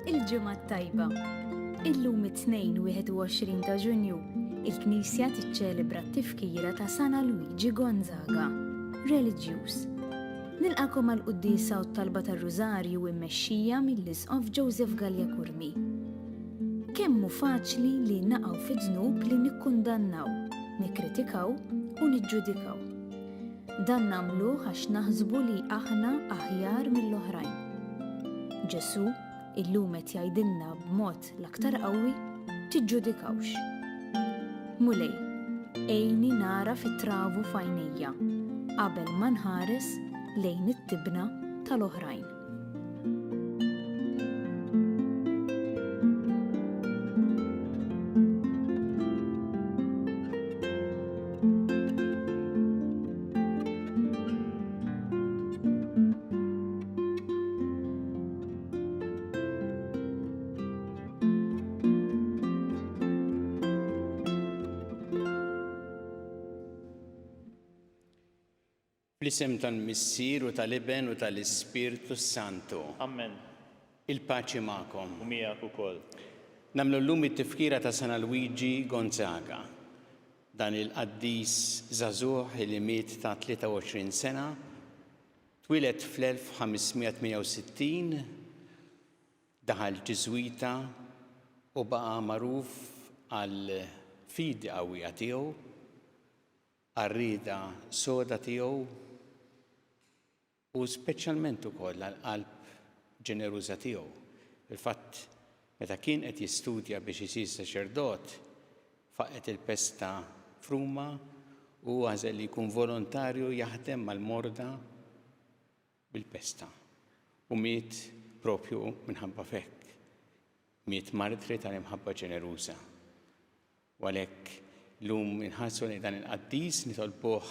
Il-ġimgħa tajba. Illum it-22 ta' Ġunju, il-Knisja tiċċelebra t-tifkira ta' San Luigi Gonzaga, reliġjuż. Nilqakom għall-Qudiesa u t-talba tar-Rużarju mmexxija mill-Isqof Joseph Gallia Kurmi. Kemm hu faċli li naqgħu fi dnub li nikkundannaw, nikkritikaw u niġġudikaw. Dan nagħmluh għax naħsbu li aħna aħjar mill-oħrajn. Ġesu illum qed jgħidilna b'mod l-aktar qawwi tiġġudikawx. Mulej, ejni nara fit-travu f'għajnejja qabel ma nħares lejn it-tibna tal-oħrajn. Fl-isem tal-Missier u tal-Iben u tal-Ispirtu Santu. Amen. Il-paċi magħkom. U miegħek ukoll. Nagħmlu llum it-tifkira ta' San Luigi Gonzaga. Dan il-qaddis żagħżugħ li miet ta' 23 sena, twieled fl-1568, daħal ġiżwita u baqa' magħruf għal fidi qawwija tiegħu, għar-rieda soda tiegħu u speċjalment ukoll għall-qalb ġeneruża tiegħu. Il-fatt meta kien qed jistudja biex isir saċerdot, faqet il-pesta f'Ruma u għażel li jkun volontarju jaħdem mal-morda bil-pesta. U miet propju minħabba fekk. Miet martri tal-imħabba ġeneruża. U għalhekk llum inħarsu li dan il-qaddis nitolbuh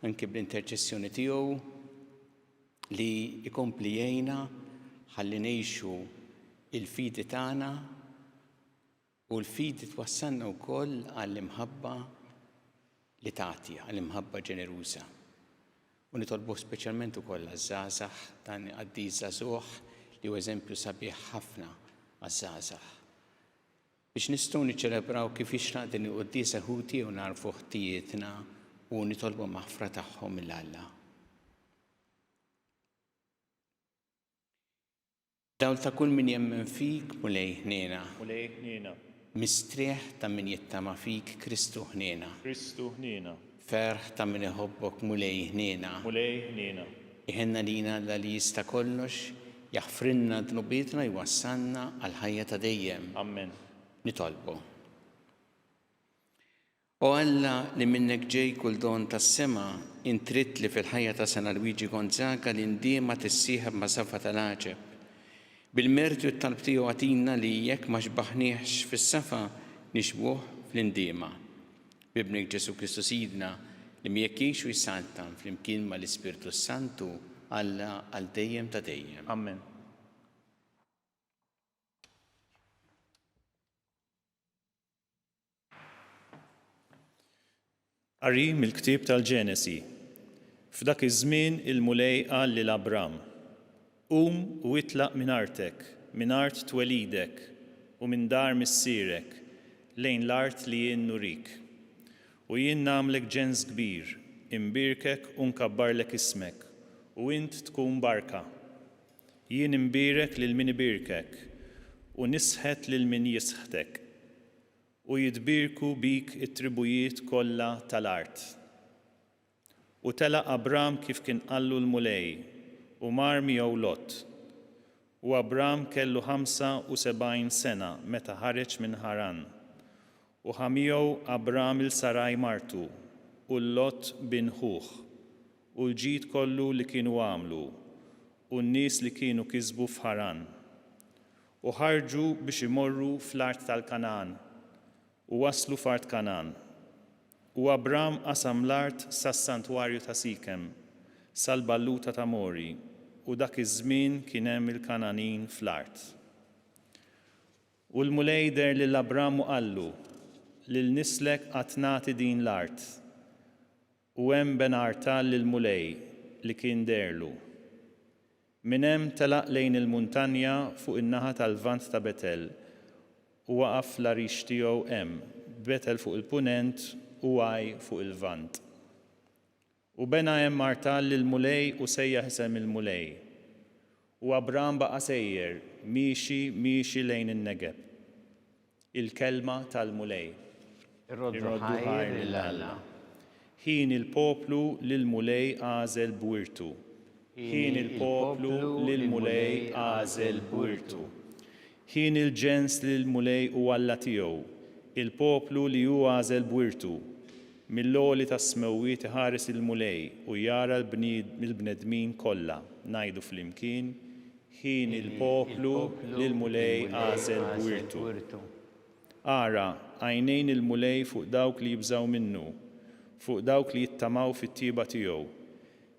anke bl-interċessjoni tiegħu li jkompli jgħinna ħalli ngħixu il-fidi tagħna u l-fidi twassalna wkoll għall-imħabba li tagħti, għall-imħabba ġeneruża. U nitolbuh speċjalment ukoll għaż-żgħażagħ dan qaddis żagħżugħ li hu eżempju sabiħ ħafna għaż-żgħażagħ. Biex nistgħu niċċelebraw kif jixraq din il-quddiesa ħuti u narfu ħtijietna u nitolbu maħfra tagħhom mill-Alla. Dawl ta' kull min jemmen fik mulej ħniena. Mulej ħniena. Mistrieħ ta' min jittama fik Kristu ħniena. Kristu ħniena. Ferħ ta' min iħobbok mulej ħniena. Mulej ħniena. Iħenna lina li jista' kollox, jaħfrinna dnubietna jwassalna għal ħajja ta' dejjem. Amen. Nitolbu. O Alla li minnek ġej kull don tas-sema, intrid li fil-ħajja ta' San Luigi Gonzaga li ndiema tissieħeb ma' safa tal-għaġeb. Bil-merti u t-talb tiegħu għatina li jekk ma xbaħniex fis-safa nixbuh fl-indiema. Bibnek Ġesu Kristu Sidna li miegħek jgħixu jissaltan flimkien mal-Ispirtu Santu Alla għal dejjem ta' dejjem. Amen. Qari mill-ktieb tal-Ġenesi. F'dak iż-żmien il-mulej qal lil Abram: Qum u itlaq minn artek, minn art twelidek u minn dar missierek lejn l-art li jien nurik. U jien nagħmlek ġens kbir, imbirkek u nkabbarlek ismek, u int tkun barka. Jien imbirek lil min ibirkek u nisħet lil min jisħtek. U jitbirku bik it-tribujiet kollha tal-art. U tela Abram kif kien qallu l-mulej, u mar miegħu Lot. U Abram kellu 75 sena meta ħareġ minn Haran. U ħamiegħu Abram il-Saraj martu, u Lot bin Ħuħ, u l-ġid kollu li kienu għamlu, u n-nies li kienu kisbu f'Haran. u ħarġu biex imorru fl-art tal-Kanaan u waslu f'art Kanaan. U Abram qasam l-art sas-santwarju ta' Sikem, sal-balluta ta' Mori, u dak iż-żmien kien hemm il-Kananin fl-art. U l-mulej der lil Abram u qallu, lil nislek qatt nagħti din l-art. U hemm benartal lil mulej li kien derlu. Min hemm telaq lejn il-muntanja fuq in-naħa tal-lvant ta' Betel u waqaf l-arix tiegħu hemm, Betel fuq il-punent u Għaj fuq il-lvant. U bena hemm artal lil mulej u sejjaħ isem il-mulej. U Abram baqa' sejjer, miexi lejn in-Negeb. Il-kelma tal-mulej. Irroddu ħajr lil-Alla. Ħin il-poplu lil-mulej għażel bwirtu. Ħin il-poplu lil-mulej għażel bwirtu. Ħin il-ġens lil-mulej u Alla tiegħu. Il-poplu li hu għażel bwirtu. Mill-għoli ta' smewwiet iħares il-mulej u jara l-bnedmin kollha. Ngħidu flimkien, ħin il-poplu lil-mulej għażel bwirtu. Ara, għajnejn il-mulej fuq dawk li jibżaw minnu, fuq dawk li jittamaw fit-tieba tiegħu,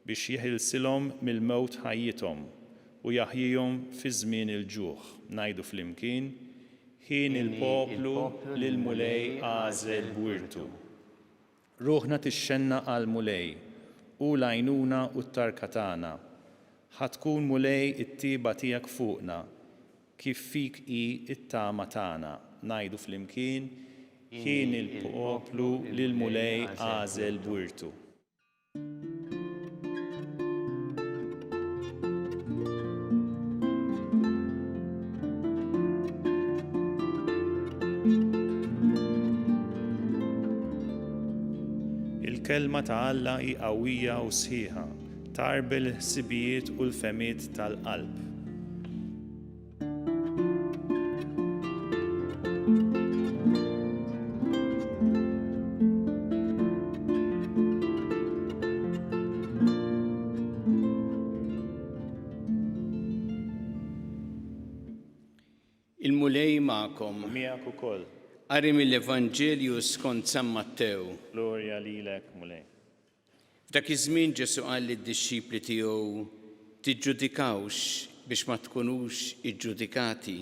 biex jeħilsilhom mill-mewt ħajjithom u jaħjihom fi żmien il-ġuħ. Ngħidu flimkien, ħin il-poplu lil-mulej għażel bwirtu. Ruħna tixxenna għal-mulej u l-għajnuna u t-tarka tagħna. Ħatkun mulej it-tieba tiegħek fuqna, kif fik hi it-tama tagħna. Ngħidu flimkien, ħin il-poplu lil-mulej għażel bwirtu. Il-kelma ta' Alla hi qawwija u sħiħa, tarbel il-ħsibijiet u l-femiet tal-qalb. Il-mulej ma'kom. Miegħek ukoll. Qari mill-Evanġelju skont San Mattew. Glorja lilek, mulej. F'dak iż-żmien Ġesu qal lid-dixxipli tiegħu tiġġudikawx biex ma tkunux iġġudikati,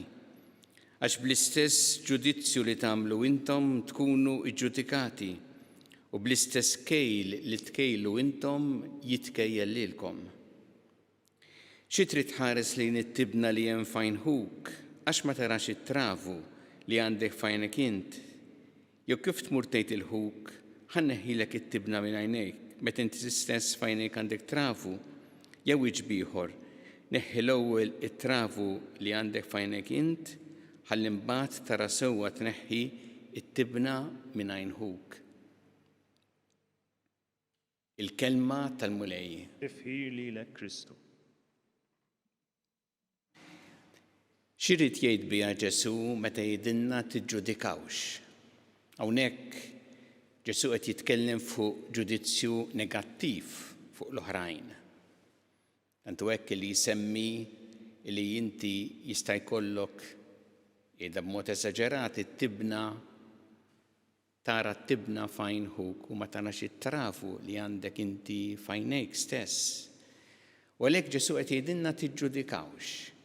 għax bl-istess ġudizzju li tagħmlu intom tkunu iġġudikati u bl-istess kejl li tkejlu intom jitkejjel lilkom. Xi trid tħares lejn it-tibna li hemm fajnħuk għax ma tarax it-travu li għandek fajnek int. Jew kif tmur tgħid il-ħuk, ħanneħħilek it-tibna minn għajnejk, meta inti stess fajnek għandek travu, jew iġbieħor, neħħi l-ewwel it-travu li għandek fajnek int, ħalli mbagħad tara sewwa tneħħi it-tibna minn għajnħuk. Il-kelma tal-mulej. Ifħir lilek Kristu. X'irid jgħid biha Ġesu meta jgħidilna tiġġudikawx? Hawnhekk Ġesu qed jitkellem fuq ġudizzju negattiv fuq l-oħrajn. Tantu hekk li jsemmi li inti jista' jkollok qiegħda b'mod eżaġerat it-tibna tara t-tibna fajnħuk u ma tarax it-travu li għandek inti fajnejk stess. U għalhekk Ġesu qed jgħidilna tiġġudikawx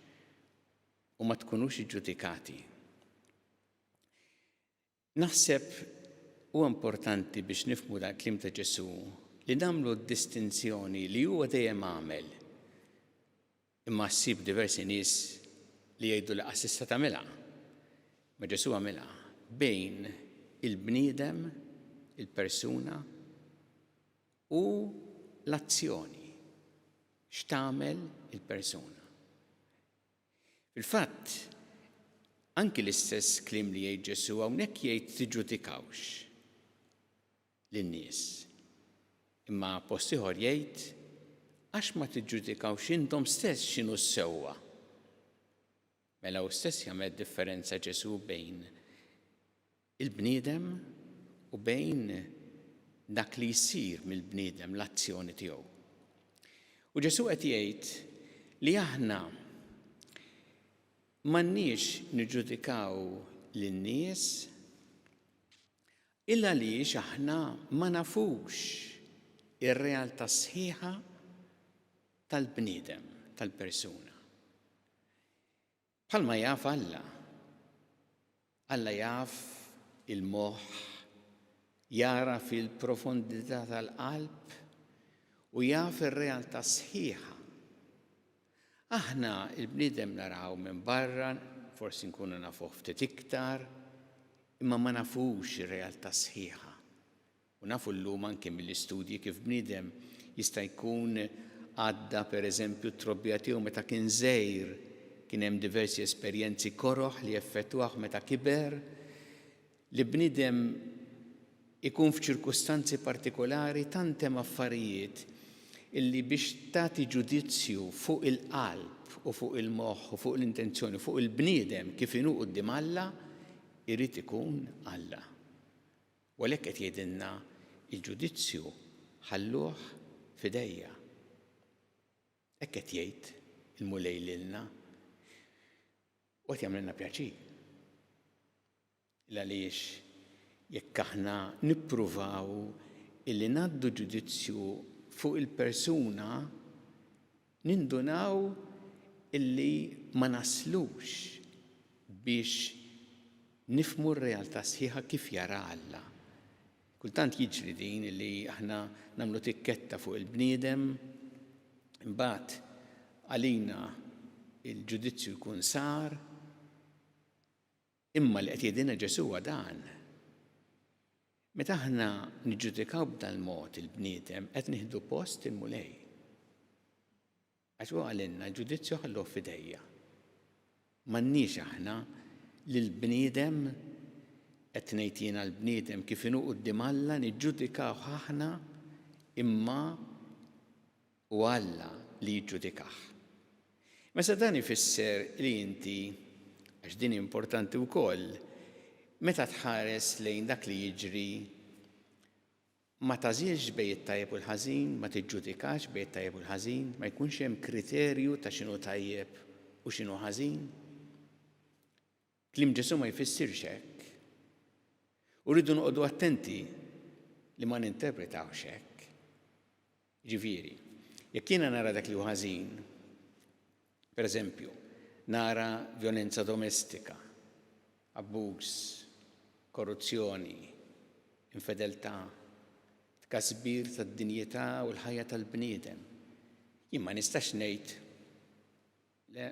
u ma tkunux iġġudikati. Naħseb huwa importanti biex nifhmu dak kliem ta' Ġesu li nagħmlu d-distinzjoni li huwa dejjem għamel. Imma ssib diversi nies li jgħidu li qas issa tagħmilha. Ma Ġesu għamilha bejn il-bniedem, il-persuna u l-azzjoni x'tagħmel il-persuna. Fil-fatt, anki l-istess kliem li jgħid Ġesu hawnhekk jgħid tiġġudikawx lin-nies. Imma post ieħor jgħid għax ma tiġġudikawx intom stess x'inhu sewwa. Mela hu stess jagħmel differenza Ġesu bejn il-bniedem u bejn dak li jsir mill-bniedem l-azzjoni tiegħu. U Ġesu qed jgħid li aħna m'għandniex niġġudikaw lin-nies illa għaliex aħna ma nafux ir-realtà sħiħa tal-bniedem, tal-persuna. Bħalma jaf Alla. Alla jaf il-moħħ, jara fil-profondità tal-qalb u jaf ir-realtà sħiħa. Aħna il-bniedem naraw minn barra, forsi nkunu nafuh ftit iktar, imma ma nafux ir-realtà sħiħa. U nafu llum anke mill-istudji kif bniedem jista' jkun għadda pereżempju t-trobbija tiegħu meta kien żgħir, kien hemm diversi esperjenzi koroħ li effettwah meta kiber, li bniedem ikun f'ċirkustanzi partikolari tant hemm affarijiet illi biex tagħti ġudizzju fuq il-qalb u fuq il-moħħ u fuq l-intenzjoni, fuq il-bniedem kif inhu quddiem Alla, irid ikun Alla. U għalhekk qed jgħidilna il-ġudizzju ħalluh f'idejja. Hekk qed jgħid il-Mulej lilna u qed jagħmilna pjaċir. Għaliex jekk aħna nippruvaw illi ngħaddu ġudizzju fuq il-persuna, nindunaw illi ma naslux biex nifhmu r-realtà sħiħa kif jara Alla. Kultant jiġri din illi aħna nagħmlu tikketta fuq il-bniedem, imbagħad għalina il-ġudizzju jkun sar, imma li qed jgħidilna Ġesu huwa dan. Meta aħna niġġudikaw b'dan mod il-bniedem qed nieħdu post il-Mulej. Għax huwa għalinna l-ġudizzju ħalluh f'idejja. M'għandniex aħna lill-bniedem qed ngħid jiena l-bniedem kif inhu quddiem Alla niġġudikaw aħna imma u Alla li jiġġudikah. Meta dan ifisser li inti għax din importanti wkoll, meta tħares lejn dak li jiġri ma tażilx bejn it-tajjeb u l-ħażin, ma tiġġudikax bejn it-tajjeb u l-ħażin, ma jkunx hemm kriterju ta' x'inhu tajjeb u x'inhu ħażin. Kliem Ġesu ma jfissirx hekk. U rridu noqogħdu attenti li ma ninterpretawx hekk. Ġifieri, jekk jiena nara dak li hu ħażin, pereżempju, nara vjolenza domestika, abbuż, korruzzjoni, infedeltà, tkasbir tad-dinjità u l-ħajja tal-bniedem. Jien ma nistax ngħid le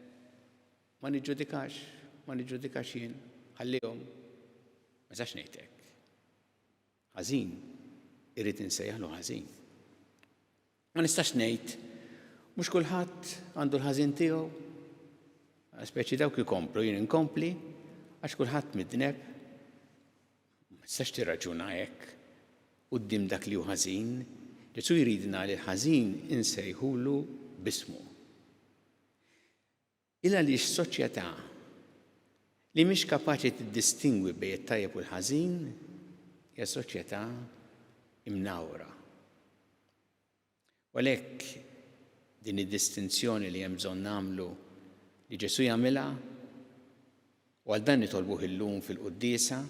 ma niġġudikax jien, ħallihom. Ma nistax ngħid hekk. Ħażin irid insejjaħlu ħażin. Ma nistax ngħid mhux kulħadd għandu l-ħażin tiegħu, speċi dawk ikomplu jien inkompli għax kulħadd midneb. Ma tistax tirraġuna hekk quddiem dak li hu ħażin. Ġesu jridna li l-ħażin insejħulu b'ismu. Illa li x-soċjetà li mhix kapaċi tiddistingwi bejn it-tajjeb u l-ħażin hija soċjetà imnawra. U għalhekk din id-distinzjoni li hemm bżonn nagħmlu li Ġesu jagħmilha u għal dan nitolbuh illum fil-quddiesa,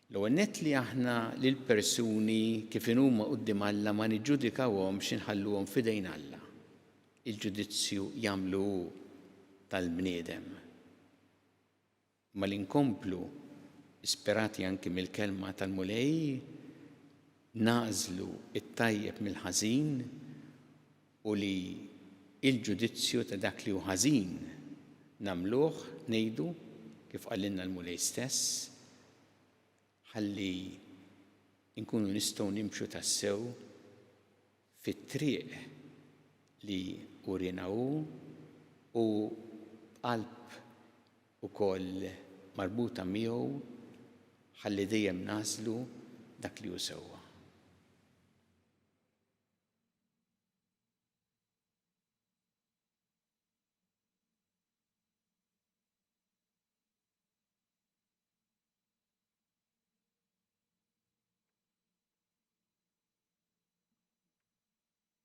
l-ewwel nett li aħna lil persuni kif huma quddiem Alla ma niġġudikawhomx inħalluhom f'idejn Alla. Il-ġudizzju jagħmlu tal-bniedem. Ma li nkomplu isperati anke mill-kelma tal-Mulej nagħżlu it-tajjeb mill-ħażin u li il-ġudizzju ta' dak li hu ħażin nagħmluh ngħidu kif qalilna l-Mulej stess ħalli nkunu nistgħu nimxu tassew fit-triq li urina u qalb ukoll marbuta miegħu ħalli dejjem nażlu dak li hu sewwa.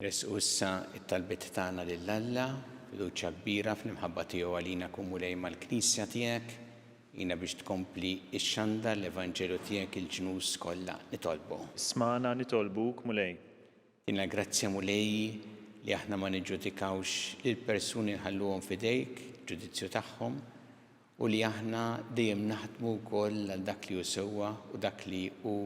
Resqu issa it-talbiet tagħna lil Alla fiduċja kbira fl-imħabba tiegħu għalina kumulej mal-Knisja tiegħek, jina biex tkompli ix-xandar l-Evanġelu tiegħek il-ġnus kollha nitolbu. Ismana nitolbuk mulej. Tina grazzja mulej li aħna ma niġġudikawx lil persuni nħalluhom fidejk, ġudizzju tagħhom, u li aħna dejjem naħdmu wkoll għal dak li hu sewwa u dak li hu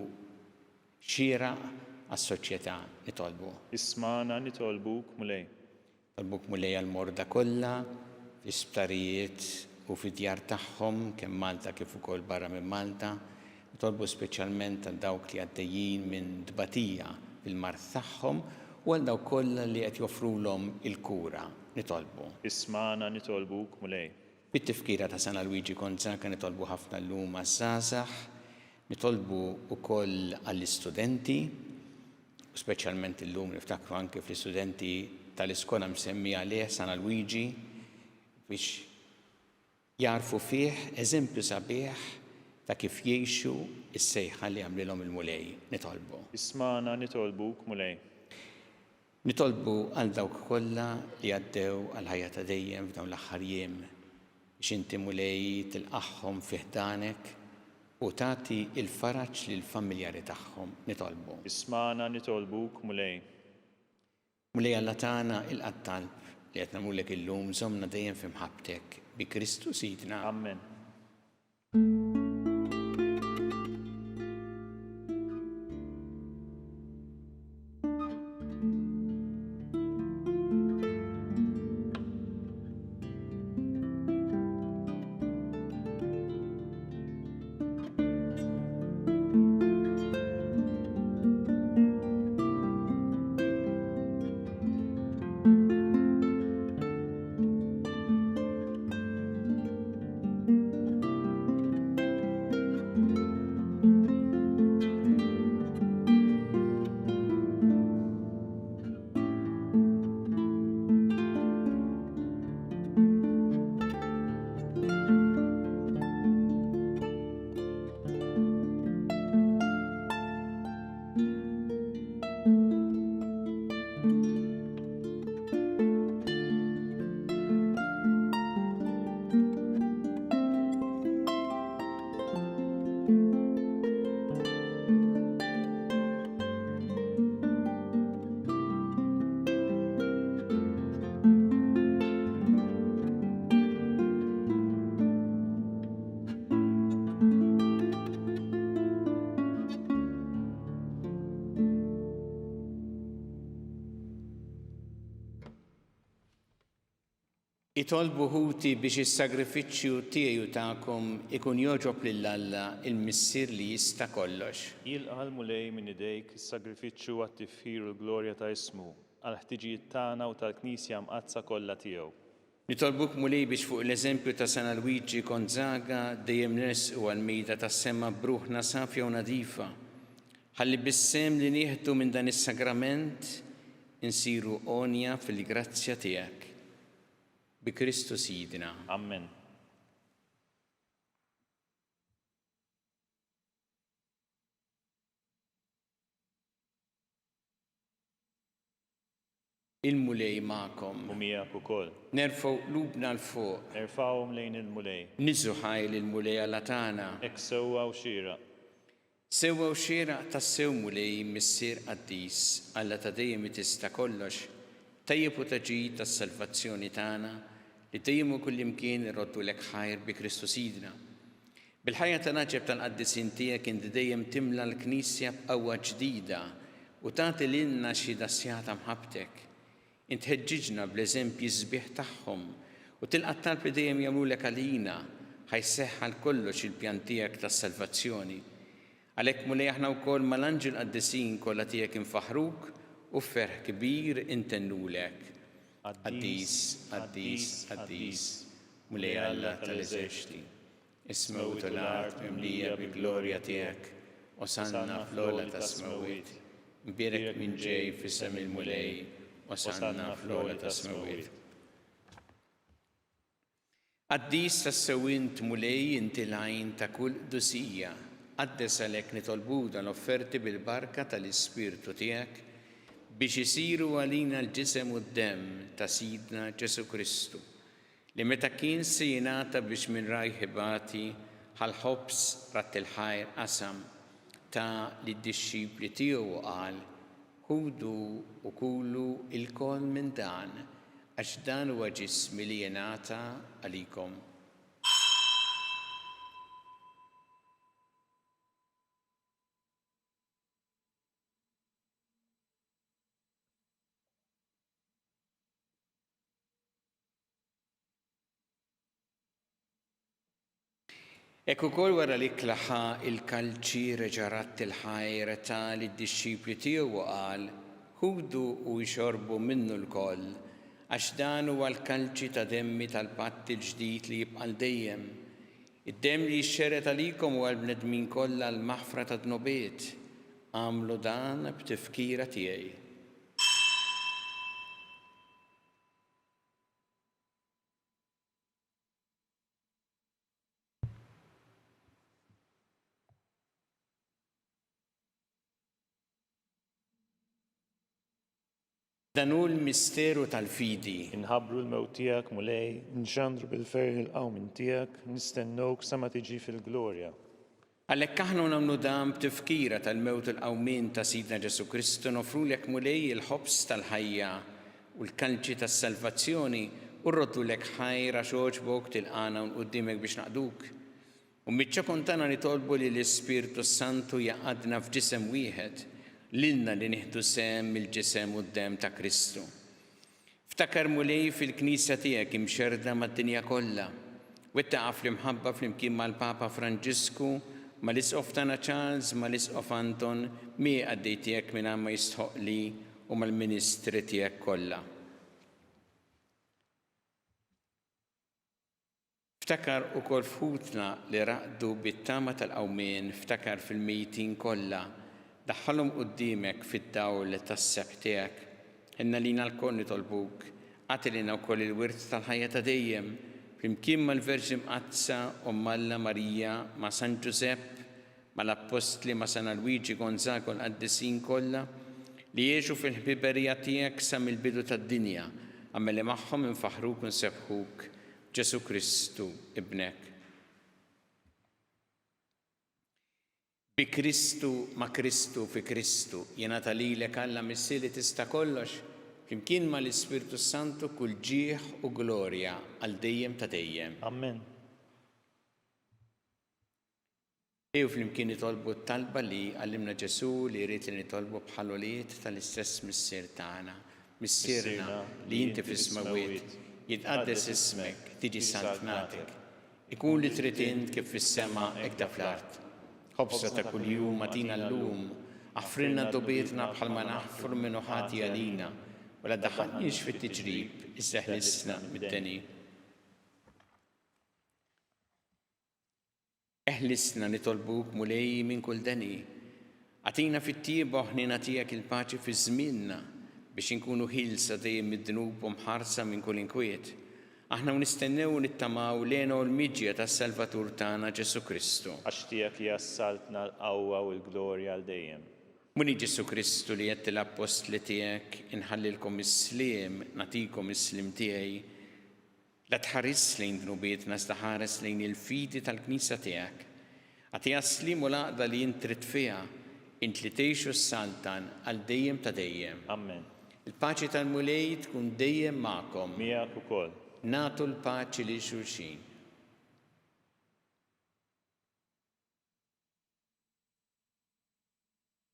xieraq għas-soċjetà nitolbu. Ismana nitolbuk mulej. Tolbuk mulej għal-morda kollha, fl-isptarijiet u fid-djar tagħhom kemm Malta kif ukoll barra minn Malta. Nitolbu speċjalment għal dawk li għaddejjin minn dbatija fil-mart tagħhom u għal dawk kollha li qed joffrulhom il-kura nitolbu. Ismana nitolbuk mulej. Bit-tifkira ta' Sana Luigi Gonzaga nitolbu ħafna llum għaż-żgħażagħ, nitolbu wkoll għall-istudenti, u speċjalment illum niftakru anke fl-istudenti tal-iskola msemmija għalih Sana Luigi biex jarfu fih eżempju sabiħ ta' kif jgħixu is-sejħa li għamlilhom il-mulej nitolbu. Ismana nitolbuk mulej. Nitolbu għal dawk kollha li għaddew għal ħajja ta' dejjem f'dawn l-aħħar jiem biex inti mulej tilqaħħom fih danek u tagħti il-faraġġ lill-familjari tagħhom nitolbu. Ismana nitolbuk mulej. Mulej Alla tagħna il-qattalb li qed nagħmlulek illum żommna dejjem f'imħabbtek bi Kristu Sidna. Amen. Itolbu ħuti biex is-sagrifiċċju tiegħi u tagħkom ikun joġob lil Alla il-Missier li jista' kollox. Jilqa' mulej minn idejk is-sagrifiċċju għat-tifħir u l-glorja ta' ismu għal ħtiġijiet tagħna u tal-Knisja mqazza kollha tiegħu. Nitolbuk mulej biex fuq l-eżempju ta' Sana Luigi Gonzaga dejjem nersqu għall-mejda tas-sema bruħna safja u nadifa. Ħalli bis-sem li nieħdu minn dan is-sagrament insiru onja fil-grazzja tiegħek. Bi Kristu Sidna. Amen. Il-mulej ma'kom. U miegħek ukoll. Nerfgħu qlubna l fuq. Nerfgħuhom lejn il-mulej. Niżu ħajl il-mulej Alla tagħna. Hekk sewwa u xieraq. Sewwa u xieraq tas-sew mulej missier qaddis Alla ta' dejjem tista' kollox, tajjeb u taġid tas-salvazzjoni tagħna li dejjem u kullimkien irroddu lek ħajr bi Kristu Sidna. Bil-ħajja ta' naġeb tal-qaddisin tiegħek inti dejjem timla l-Knisja b'qawwa ġdida u tagħti lilna xi dassjata mħabbtek. Int ħeġġiġna bl-eżempji sbieħ tagħhom u tilqa' talb li dejjem jagħmlulek għalina ħajseħħal kollox il-pjan tiegħek tas-salvazzjoni. Għalhekk mulej aħna wkoll mal-anġel qaddisin kollha tiegħek infaħruk u ferħ kbir intennulek. Qaddis, qaddis, qaddis, mulej Alla tal-eżerċiti, ismewt l-art mimlija bil-glorja tiegħek, osanna fl-ola tas-smawiet, mbierek minn ġej fis-sem il-mulej, osanna fl-ola tas-smawiet. Qaddis tas-sewint mulej inti l-għajn ta' kull qdusija, qaddes għalhekk nitolbu dan l-offerti bil-barka tal-Ispirtu tiegħek biex isiru għalina l-ġisem u d-dem ta' Sidna Ġesu Kristu, li meta kien se jingħata biex minn rajħibati ħal-ħobs rat il-ħajr qasam ta' li d-disċipli tiegħu qal, ħudu u kulu il-kol minn dan, għax dan huwa ġismi li jingħata għalikom. Ek ukoll wara li klaħa il-kalċi reġarat il-ħajr ta' li d-disċipli tiegħu qal, ħudu u jxorbu minnu l-koll, għax dan huwa l-kalċi ta' demmi tal-patt il-ġdid li jibqa' dejjem. Id-demm li jxxeret għalikom u għal-bnedmin kollha l-maħfra ta' dnobiet, għamlu dan b'tifkira tiegħi. Dan hu l-misteru tal-fidi. Inħabbru l-mewt tiegħek mulej, nġandru bil-ferħ il-qawmin tiegħek, nistennewk sa ma tiġi fil-glorja. Għalhekk aħna nagħmlu dan b'tifkira tal-mewt il-qawmin ta' Sidna Ġesu Kristu nofrulek mulej il-ħobs tal-ħajja u l-kalċi tas-salvazzjoni u rroddulek ħajra xogħġbok tilqana u qudiemek biex naqduk. U miċċa kontana nitolbu li l-Ispirtu Santu jaqadna f'ġisem wieħed lilna li nieħdu sem il-ġisem u d-dem ta' Kristu. Ftakar mulej fil-Knisja tiegħek imxerda mad-dinja kollha. Wettaqa' fl-imħabba flimkien mal-Papa Franġisku, mal-Isqof tagħna Charles, mal-Isqof Anton, mi għaddej tiegħek minn ma jistħoqli u mal-Ministri tiegħek kollha. Ftakar ukoll fħutna li raqdu bit-tama tal-qawmien, ftakar fil-mejtin kollha, daħħalhom quddiemek fid-dawl tas-seb tiegħek. Inna lina l-koll nitolbuk, għati lina wkoll il-wirt tal-ħajja ta' dejjem, flimkien mal-Verġi Mqazza u Alla Marija ma' San Giuseppe, mal-Apostli ma' San Luigi Gonzaga u l-qaddisin kollha li jgħixu fil-ħbiberija tiegħek sa mill-bidu tad-dinja, għamel li magħhom infaħruk u nsebħuk Ġesu Kristu ibnek. Bi Kristu ma' Kristu fi Kristu jingħata lilek Alla missieri tista' kollox, flimkien mal-Ispirtu Santu kull ġieħ u glorja għal dejjem ta' dejjem. Amen. Ew flimkien nitolbu t-talba li għallimna Ġesu li jrid li nitolbu bħal wlied tal-istess missier tagħna. Missierna li inti fis-smawiet, jitqaddes ismek, tiġi santnatek. Ikun li trid int kif fis-sema hekk da fl-art. Ħobsa ta' kuljum atina llum, aħfrilna dobietna bħalma naħfru minnu ħati għalina, wala daħħalniex fit-tiġrib, issa ħlisna mid-deni. Eħlisna nitolbuk mulej minn kull deni. Għatina fit-tieba ħnina tiegħek il-paċi fi żmienna biex inkunu ħilsa dejjem mid-dnub u mħarsa minn kull inkwiet. Aħna nistennew u nittamaw lena u l-miġja tas-Salvatur tagħna Ġesu Kristu. Għax tiegħek jassaltna l-qawwa u l-glorja għal dejjem. Muni Ġesu Kristu li qed l-apostli tiegħek inħallilkom is-sliem, nagħtikom is-slim tiegħi. La tħares lejn dnubietna iżda ħares lejn il-fidi tal-Knisja tiegħek. Għatiha slim u l-għaqda li int trid fiha, int li tgħixu s-saltan għal dejjem ta' dejjem. Amen. Il-paċi tal-mulej tkun dejjem magħkom. Miegħek ukoll. Nagħtu l-paċi lil xulxin.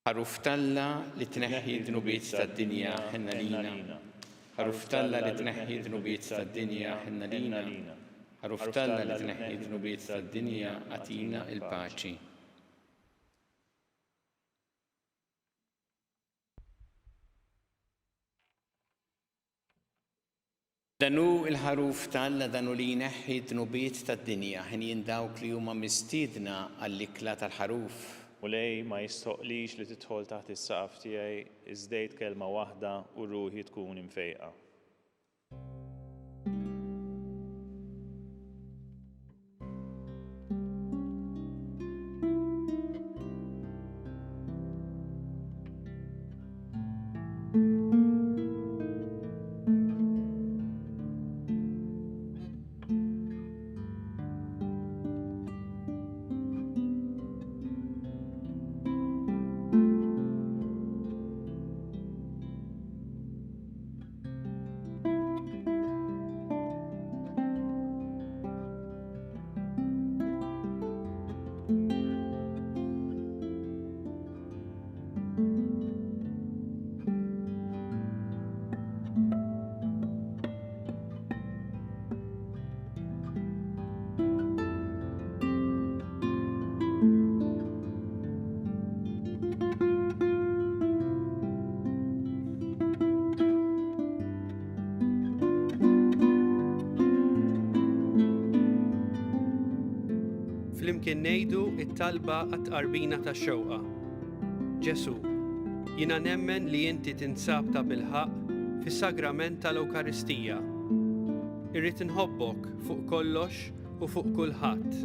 Ħaruf Talla li tneħħi d-dnubiet tad-dinja ħinna lina. Ħaruf Talla li tneħħi d-dnubiet tad-dinja ħinna lina. Ħaruf Talla li tneħħi d-dnubiet tad-dinja għatina il-paċi. Danu il-ħaruf Talla danu li jneħħi d-dnubiet tad-dinja ħin jindawk li huma mistiedna għall-ikla tal-ħaruf. Mulej ma jistoqlix li tidħol taħt is-saqaf tiegħi iżdejt kelma waħda u ruħi tkun imfejqa. flimkien ngħidu t-talba għat-tqarbina tax-xewqa. Ġesu, jiena nemmen li inti tinsab ta' bilħaq fis-sagrament tal-Ewkaristija. Irrid inħobbok fuq kollox u fuq kulħadd.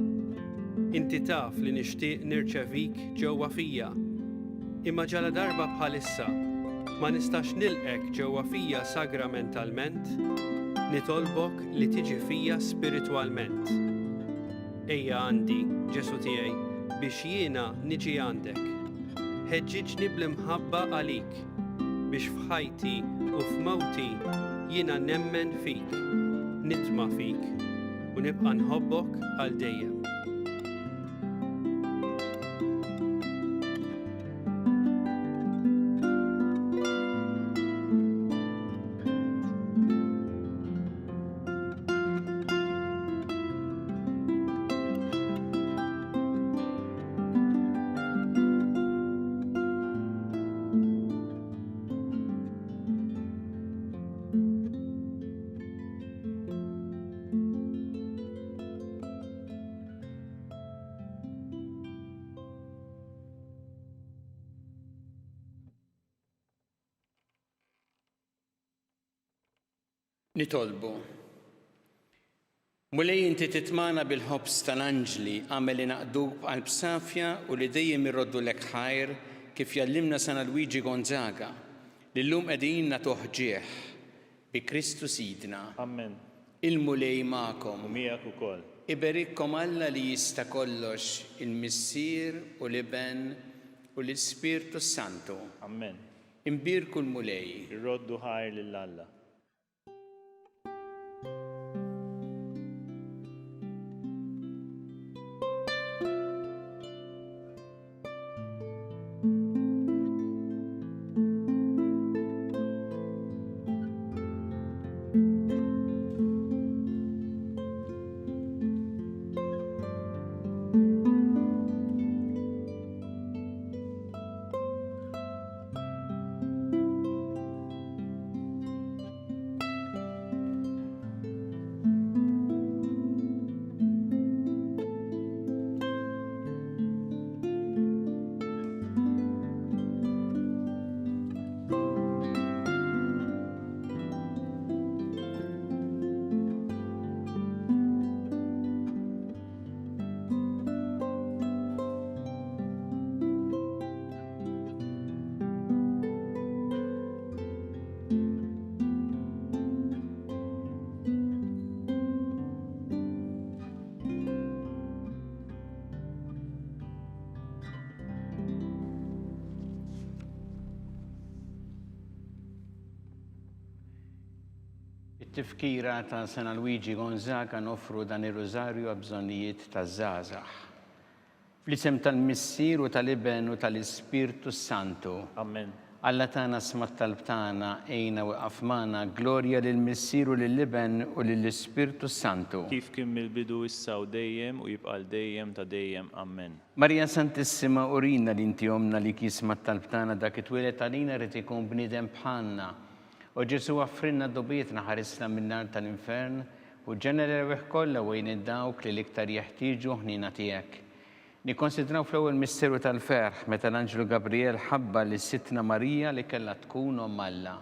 Inti taf li nixtieq nirċevik ġewwa fija. Imma ġala darba bħalissa ma nistax nilqek ġewwa fija sagramentalment, nitolbok li tiġi fija spiritwalment. Ejja għandi, Ġesu tiegħi, biex jiena niġi għandek. Ħeġġiġni bl-imħabba għalik, biex f'ħajti u f'mawti jiena nemmen fik, nitma' fik u nibqa' nħobbok għal dejjem. Nitolbu. Mulej inti titmana bil-ħobs tal-anġli għamel naqduk b'qalb safja u li dejjem irroddu lek ħajr kif jallimna San Luigi Gonzaga li llum qegħdin nagħtuh ġieħ bi Kristu Sidna. Amen. Il-mulej magħkom. U miegħek ukoll. Iberikkom Alla li jista' kollox il-Missier u l-Iben u l-Ispirtu Santu. Amen. Imbirku l-mulej. Irroddu ħajr lil Alla. Tifkira ta' San Luigi Gonzaga nofru dan ir-rożarju għabżonijiet ta' żgħażagħ. Fl-isem tal-Missier u tal-Iben u tal-Ispirtu Santu. Amen. Alla tagħna smat talb tagħna ejna waqaf magħna glorja lill-Missier u lill-Iben u lill-Ispirtu Santu. Kif kien mill-bidu issa u dejjem u jibqa' dejjem ta' dejjem. Amen. Marja Santissima urina li inti omna li kismat talb tagħna dak it-twieled għalina rid ikun bniedem bħalna. U Ġesu għaffrinna d-dobietna ħarisna min-nar tal-infern u ġenerew kollha wejn id-dawk li l-iktar jeħtieġu ħnina tiegħek. Nikkonsidraw fl-ewwel misteru tal-ferħ meta l-Anġlu Gabriel ħabba li sittna Marija li kellha tkun omm Alla.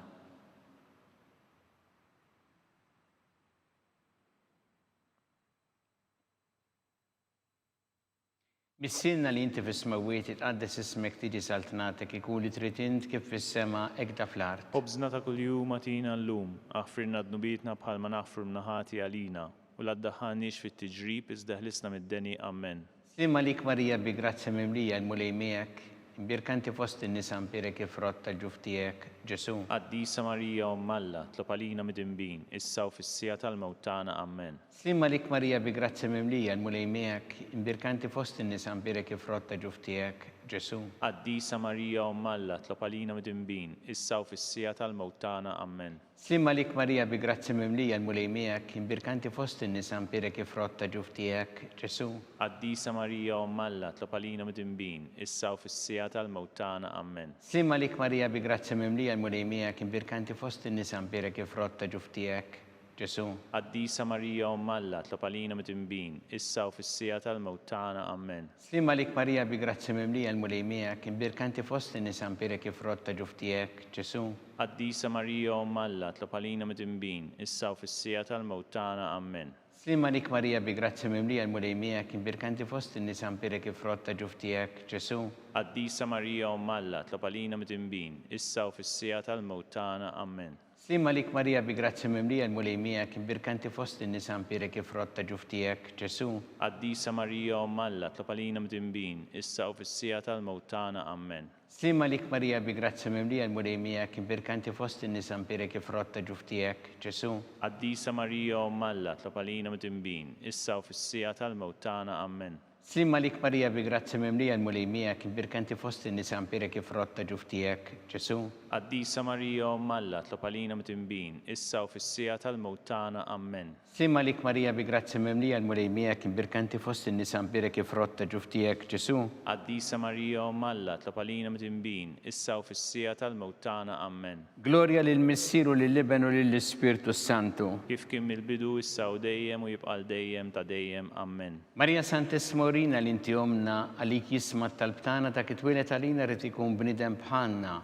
Missilna li inti fis-smawiet tqaddes ismek tiġi saltnatek ikun li trid int kif fis-sema hekk fl-art. Ħobżna ta' kuljum agħtina llum, aħfrilna d-nubietna bħalma naħfru mnaħati għalina u la ddaħħalniex fit-tiġrib iżda ħlisna mid-deni. Amen. Slim għalik Marija bi grazzja mimlija l-mulej miegħek, imbirkanti fost in-nisa mpirek ifrott tal-ġuf tiegħek, Ġesu. Qaddisa Marija omm Alla, tlob għalina mid-inbin, issa u fis-sija tal-mewt tagħna. Amen. Slim għalik Marija bi grazzja mimlija l-mulej miegħek, imbirkanti fost in-nisa mpirek ifrott tal-ġuf tiegħek, Ġesu. Qaddisa Marija omm Alla, tlob għalina mid-inbin, issa u fis-sija tal-mewt tagħna. Amen. Slim għalik Marija bi grazzja mimlija l-mulej miegħek, imbirkanti fost in-nisa mpirek ifrott tal-ġuf tiegħek, Ġesu. Qaddisa Marija omm Alla, tlob għalina mid-inbin, issa u fis-sija tal-mewt tagħna. Amen. Slim għalik Marija bi grazzja mimlija l-mulej miegħek, imbirkanti fost in-nisa mpirek ifrott tal-ġuf tiegħek, Ġesu. Qaddisa Marija Umm Alla, tlob għalina mit-imbin, issa u fis-sija tal-mewt tagħna. Amen. Slima lik Marija bi grazzi mimlija l-mulej miegħek, imbirkanti fost in-nisa mpirek ifrotta ġuftijek, Ġesu. Qaddisa Marija Umm Alla, tlob għalina mit-imbin, issa u fis-sija tal-mewt tagħna. Amen. Slima lik Marija bi grazzi mimlija l-mulej miegħek, imbirkanti fost in-nisa mpirek ifrotta ġuftijek, Ġesu. Qaddisa Marija Umm Alla, tlob għalina mit-imbin, issa u fis-sija tal-mewt tagħna. Amen. Slima lik Marija bi grazzi mimlija l-mulej miegħek, imbirkanti fost in-nisa mpirek ifrotta ġuftijek, Ġesu. Qaddisa Marija Umm Alla, tlob għalina mit-imbin, issa u fis-sija tal-mewt tagħna. Amen. Slima lik Marija bi grazzi mimlija l-mulej miegħek, imbirkanti fost in-nisa mpirek ifrotta ġuftijek, Ġesu. Qaddisa Marija Umm Alla, tlob għalina mit-imbin, issa u fis-sija tal-mewt tagħna. Amen. Slima lik Marija bi grazzi mimlija l-mulej miegħek, imbirkanti fost in-nisa mpirek ifrotta ġuftijek, Ġesu. Qaddisa Marija Umm Alla, tlob għalina mit-imbin, issa u fis-sija tal-mewt tagħna. Amen. Slima lik Marija bi grazzi mimlija l-mulej miegħek, imbirkanti fost in-nisa mpirek ifrotta ġuftijek, Ġesu. Qaddisa Marija Umm Alla, tlob għalina mit-imbin, issa u fis-sija tal-mewt tagħna. Amen. Glorja lill-Missieru lill-Liben u lill-Ispirtu Santu. Kif kien mill-bidu issa u dejjem u jibqa' dejjem ta' dejjem. Amen. Marija Santissima Urina l-inti omna għalik jisma tal-btana ta' kitwilet għalina rrit ikun bnidem bħalna.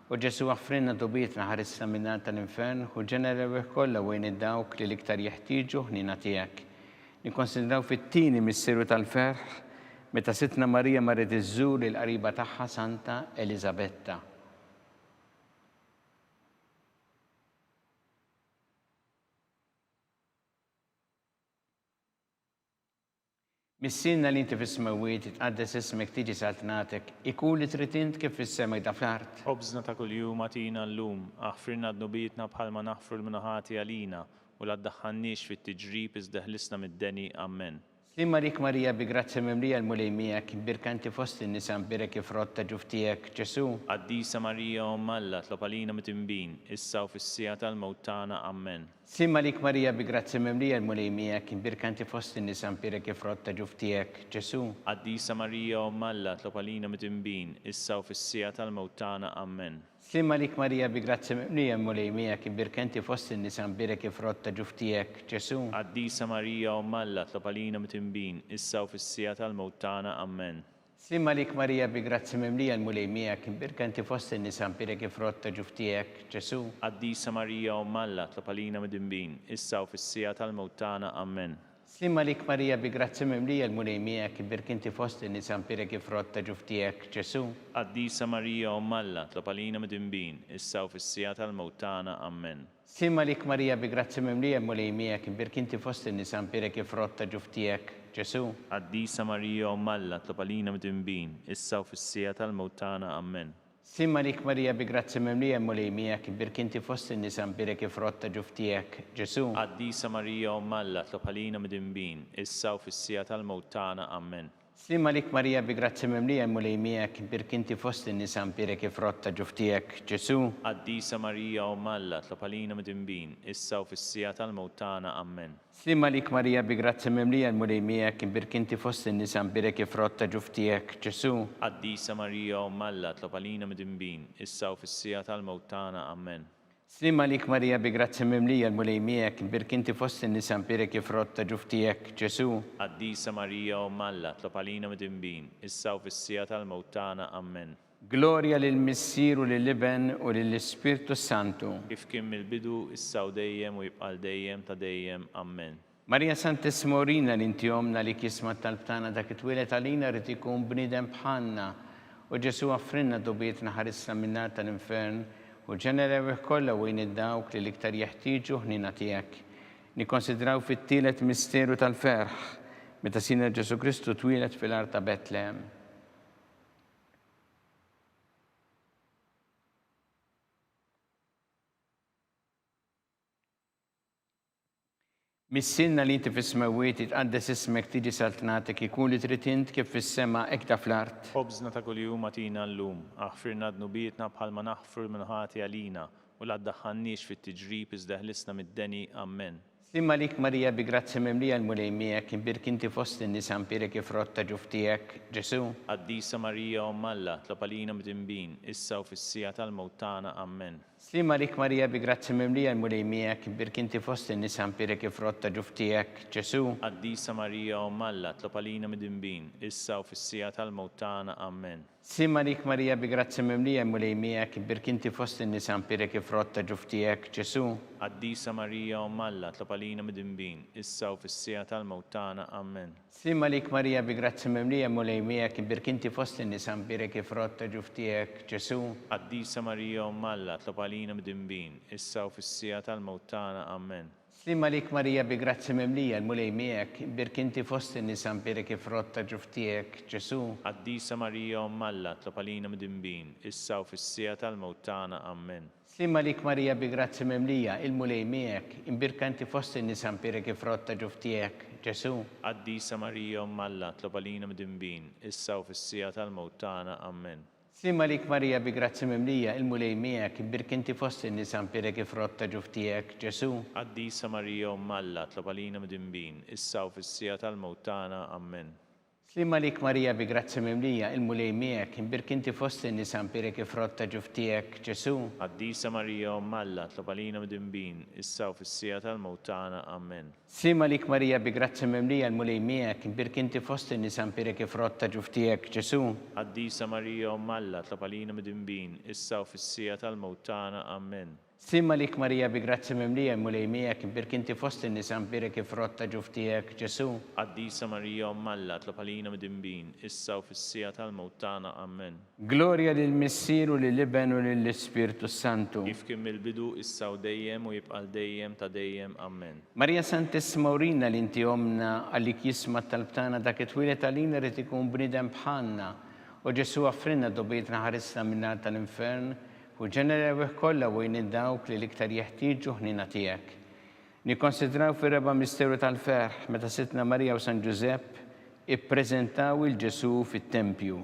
U Ġesu għaffrinna dobietna ħarisna minnat tal-infern u ġenerew kollha wejn id-dawk li l-iktar jeħtieġu ħnina tiegħek. Nikkonsidraw fit-tieni missieru tal-ferħ meta sitna Marija marret iżżur il-qariba tagħha Santa Elisabetta. Missinna li inti fis-smawiet tqaddes ismek tiġi saltnatek, ikun li trid int kif fis-sema da fl-art. Obżna ta' kuljum għatina llum, aħfirna d-nubietna bħalma naħfru l-minuħati għalina u la ddaħħalniex fit-tiġrib iżdeħlisna mid-deni. Amen. Slima lik Marija bi grazzi mimlija l-mulej miegħek, imbirkanti fost in-nisa mpirek ifrotta ġuftijek, Ġesu. Qaddisa Marija Umm Alla, tlob għalina mit-imbin, issa u fis-sija tal-mewt tagħna. Amen. Slima lik Marija bi grazzi mimlija l-mulej miegħek, imbirkanti fost in-nisa mpirek ifrotta ġuftijek, Ġesu. Qaddisa Marija Umm Alla, tlob għalina mit-imbin, issa u fis-sija tal-mewt tagħna. Amen. Slima lik Marija bi grazzi mimlija l-mulej miegħek, imbirkanti fost in-nisa mpirek ifrotta ġuftijek, Ġesu. Qaddisa Marija Umm Alla, tlob għalina mit-imbin, issa u fis-sija tal-mewt tagħna. Amen. Slima lik Marija bi grazzi mimlija l-mulej miegħek, imbirkanti fost in-nisa mpirek ifrotta ġuftijek, Ġesu. Qaddisa Marija Umm Alla, tlob għalina mit-imbin, issa u fis-sija tal-mewt tagħna. Amen. Slima lik Marija bi grazzi mimlija l-mulej miegħek, imbirkanti fost in-nisa mpirek ifrotta ġuftijek, Ġesu. Qaddisa Marija Umm Alla, tlob għalina mit-imbin, issa u fis-sija tal-mewt tagħna. Amen. Slima lik Marija bi grazzi mimlija l-mulej miegħek, imbirkanti fost in-nisa mpirek ifrotta ġuftijek, Ġesu. Qaddisa Marija Umm Alla, tlob għalina mit-imbin, issa u fis-sija tal-mewt tagħna. Amen. Slima lik Marija bi grazzi mimlija l-mulej miegħek, imbirkanti fost in-nisa mpirek ifrotta ġuftijek, Ġesu. Qaddisa Marija Umm Alla, tlob għalina mit-imbin, issa u fis-sija tal-mewt tagħna. Amen. Slima lik Marija bi grazzi mimlija l-mulej miegħek, imbirkanti fost in-nisa mpirek ifrotta ġuftijek, Ġesu. Qaddisa Marija Umm Alla, tlob għalina mit-imbin, issa u fis-sija tal-mewt tagħna. Amen. Slima lik Marija bi grazzi mimlija l-mulej miegħek, imbirkanti fost in-nisa mpirek ifrotta ġuftijek, Ġesu. Qaddisa Marija Umm Alla, tlob għalina mit-imbin, issa u fis-sija tal-mewt tagħna. Amen. Slima lik Marija bi grazzi mimlija l-mulej miegħek, imbirkanti fost in-nisa mpirek ifrotta ġuftijek, Ġesu. Qaddisa Marija Umm Alla, tlob għalina mit-imbin, issa u fis-sija tal-mewt tagħna. Amen. Glorja lill-Missieru lill-Liben u lill-Ispirtu Santu. Kif kien mill-bidu, issa u dejjem u jibqa' dejjem ta' dejjem. Amen. Marija Santissima Urina l-inti omna li kisma tal-btana ta' kitwilet għalina rrit ikun bnidem bħalna. U Ġesu għaffrinna dobietna ħarisna minnat tal-infern u ġenerew kollha wejn id-dawk li l-iktar jeħtieġu ħnina tiegħek. Nikkonsidraw fit-tielet misteru tal-ferħ meta Sina Ġesu Kristu twilet fil-art ta' Betlehem. Missinna li inti fis-smawiet tqaddes ismek tiġi saltnatek, ikun li trid int kif fis-sema hekk ta' fl-art. Obżna ta' kuljum għatina llum, aħfirna d-nubietna bħalma naħfru l-minuħati għalina u la ddaħħalniex fit-tiġrib iżdeħlisna mid-deni. Amen. Slima lik Marija bi grazzi mimlija l-mulej miegħek, imbirkanti fost in-nisa mpirek ifrotta ġuftijek, Ġesu. Qaddisa Marija Umm Alla, tlob għalina mit-imbin, issa u fis-sija tal-mewt tagħna. Amen. Slima lik Marija bi grazzi mimlija l-mulej miegħek, birk inti fost in-nisa mpirek ifrott ta' ġuf tiegħek, Ġesu. Qaddisa Marija Ommalla, tlob għalina mid-dinbin, issa u fis-sija tal-mewt tagħna. Amen. Slima lik Marija bi grazzi mimlija l-mulej miegħek, birk inti fost in-nisa mpirek ifrott ta' ġuf tiegħek, Ġesu. Qaddisa Marija Ommalla, tlob għalina mid-dinbin, issa u fis-sija tal-mewt tagħna. Amen. Slima lik Marija bi grazzi mimlija l-mulej miegħek, birk inti fost in-nisa mpirek ifrott ta' ġuf tiegħek, Ġesu. Qaddisa Marija Ommalla, tlob għalina mid-dinbin, issa u fis-sija tal-mewt tagħna. Amen. Slima lik Marija bi grazzi mimlija l-mulej miegħek, birk inti fost in-nisa mpirek ifrott ta' ġuf tiegħek, Ġesu. Qaddisa Marija Ommalla, tlob għalina mid-dinbin, issa u fis-sija tal-mewt tagħna. Amen. Slima lik Marija bi grazzi mimlija il-mulej miegħek, imbirka inti fost in-nisa mpirek ifrott ta' ġuf tiegħek, Ġesu. Qaddisa Marija Ommalla, tlob għalina mid-dinbin, issa u fis-sija tal-mewt tagħna. Amen. Slima lik Marija bi grazzi mimlija il-mulej miegħek, imbirka inti fost in-nisa mpirek ifrott ta' ġuf tiegħek, Ġesu. Qaddisa Marija Ommalla, tlob għalina mid-dinbin, issa u fis-sija tal-mewt tagħna. Amen. Slima lik Marija bi grazzi mimlija il-mulej miegħek, imbirka inti fost in-nisa mpirek ifrott ta' ġuf tiegħek, Ġesu. Qaddisa Marija Ommalla, tlob għalina mid-dinbin, issa u fis-sija tal-mewt tagħna. Amen. Slima lik Marija bi grazzi mimlija il-mulej miegħek, imbirka inti fost in-nisa mpirek ifrott ta' ġuf tiegħek, Ġesu. Qaddisa Marija Ommalla, tlob għalina mid-dinbin, issa u fis-sija tal-mewt tagħna. Amen. Slima lik Marija bi grazzi mimlija l-mulej miegħek, imbirka inti fost in-nisa mpirek ifrott ta' ġuf tiegħek, Ġesu. Qaddisa Marija Ommalla, tlob għalina mid-dinbin, issa u fis-sija tal-mewt tagħna. Amen. Glorja lill-Missier u lill-Iben u lill-Ispirtu Santu. Kif kien mill-bidu, issa u dejjem u jibqa' dejjem ta' dejjem. Amen. Marija Santissima urina li inti omna għallik jisma talbtana dak it-twilet għalina rrid ikun bniedem bħalna. U Ġesu għaffrinna dobietna ħarisna minnar tal-infern u ġenerew kollha wejn id-dawk li l-iktar jeħtieġu ħnina tiegħek. Nikkonsidraw fir-reba' misteru tal-ferħ meta Sittna Marija u San Ġusepp ippreżentaw il-Ġesu fit-tempju.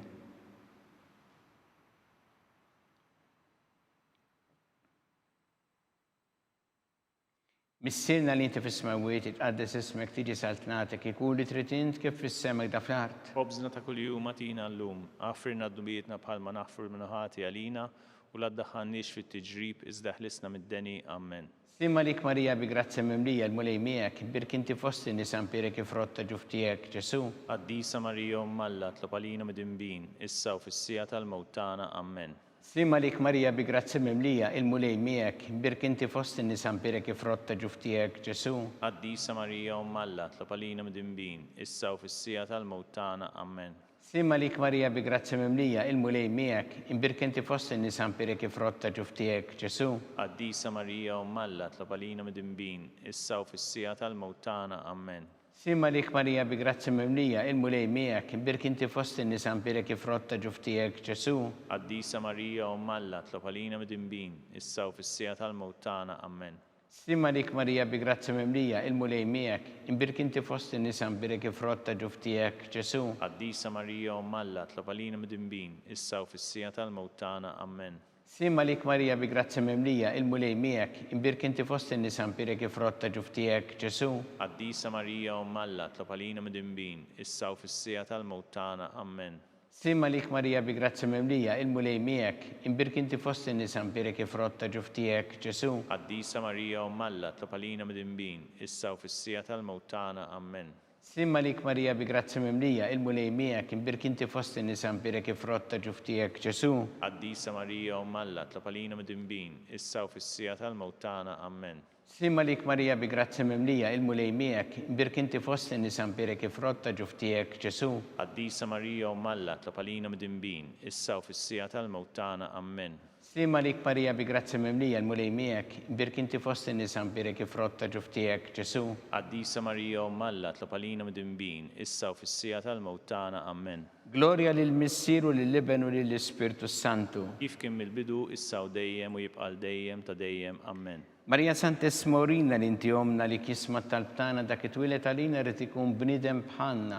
Missirna li inti fis-smawiet itqaddes ismek tiġi saltnatek ikun li trid int kif fis-semek da fl-art. Ħobżna ta' kuljum atina llum, għaffirna d-dubietna bħalma naħfru l-minuħati għalina u la ddaħħalniex fit-tiġrib iżda ħlisna mid-deni. Amen. Slima lik Marija bi grazzi mimlija l-mulej miegħek, imbirka inti fost in-nisa mpirek ifrott ta' ġuf tiegħek, Ġesu. Qaddisa Marija Ommalla, tlob għalina mid-dinbin, issa u fis-sija tal-mewt tagħna. Amen. Slima lik Marija bi grazzi mimlija il-mulej miegħek, imbirka inti fost in-nisa mpirek ifrott ta' ġuf tiegħek, Ġesu. Qaddisa Marija Ommalla, tlob għalina mid-dinbin, issa u fis-sija tal-mewt tagħna. Amen. Slima lik Marija bi grazzi mimlija il-mulej miegħek, imbirka inti fost in-nisa mpirek ifrott ta' ġuf tiegħek, Ġesu. Qaddisa Marija Ommalla, tlob għalina mid-dinbin, issa u fis-sija tal-mewt tagħna. Amen. Slima lik Marija bi grazzi mimlija il-mulej miegħek, imbirka inti fost in-nisa mpirek ifrott ta' ġuf tiegħek, Ġesu. Qaddisa Marija Ommalla, tlob għalina mid-dinbin, issa u fis-sija tal-mewt tagħna. Amen. Slima lik Marija bi grazzi mimlija il-mulej miegħek, imbirka inti fost in-nisa mpirek ifrott ta' ġuf tiegħek, Ġesu. Qaddisa Marija Ommalla, tlob għalina mid-dinbin, issa u fis-sija tal-mewt tagħna. Amen. Slima lik Marija bi grazzi mimlija il-mulej miegħek, imbirka inti fost in-nisa mpirek ifrott ta' ġuf tiegħek, Ġesu. Qaddisa Marija Ommalla, tlob għalina mid-dinbin, issa u fis-sija tal-mewt tagħna. Amen. Slima lik Marija bi grazzi mimlija il-mulej miegħek, imbirka inti fost in-nisa mpirek ifrott ta' ġuf tiegħek, Ġesu. Qaddisa Marija Ommalla, tlob għalina mid-dinbin, issa u fis-sija tal-mewt tagħna. Amen. Slima lik Marija bi grazzi mimlija il-mulej miegħek, imbirka inti fost in-nisa mpirek ifrott ta' ġuf tiegħek, Ġesu. Qaddisa Marija Ommalla, tlob għalina mid-dinbin, issa u fis-sija tal-mewt tagħna. Amen. Slima lik Marija bi grazzi mimlija il-mulej miegħek, imbirka inti fost in-nisa mpirek ifrott ta' ġuf tiegħek, Ġesu. Qaddisa Marija Ommalla, tlob għalina mid-dinbin, issa u fis-sija tal-mewt tagħna. Amen. Slima lik Marija bi grazzi mimlija il-mulej miegħek, imbirka inti fost in-nisa mpirek ifrott ta' ġuf tiegħek, Ġesu. Qaddisa Marija Ommalla, tlob għalina mid-dinbin, issa u fis-sija tal-mewt tagħna. Amen. Glorja lill-Missier u lill-Iben u lill-Ispirtu Santu. Kif kien mill-bidu, issa u dejjem u jibqa' dejjem ta' dejjem. Amen. Marija Santissima urina li inti omna li kisma talbtana dak it-twilet għalina rrid ikun bniedem bħalna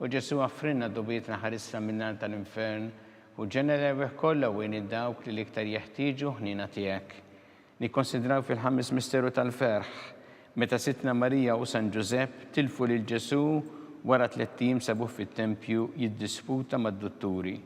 u Ġesu għaffrinna dobietna ħarisna minnar tal-infern u ġenerew kollha wejn id-dawk li l-iktar jeħtieġu ħnina tiegħek. Nikkonsidraw fil-ħames misteru tal-ferħ meta Sittna Marija u San Ġusepp tilfu lil Ġesu wara 3 tim sabuh fit-tempju jiddisputa mad-dutturi.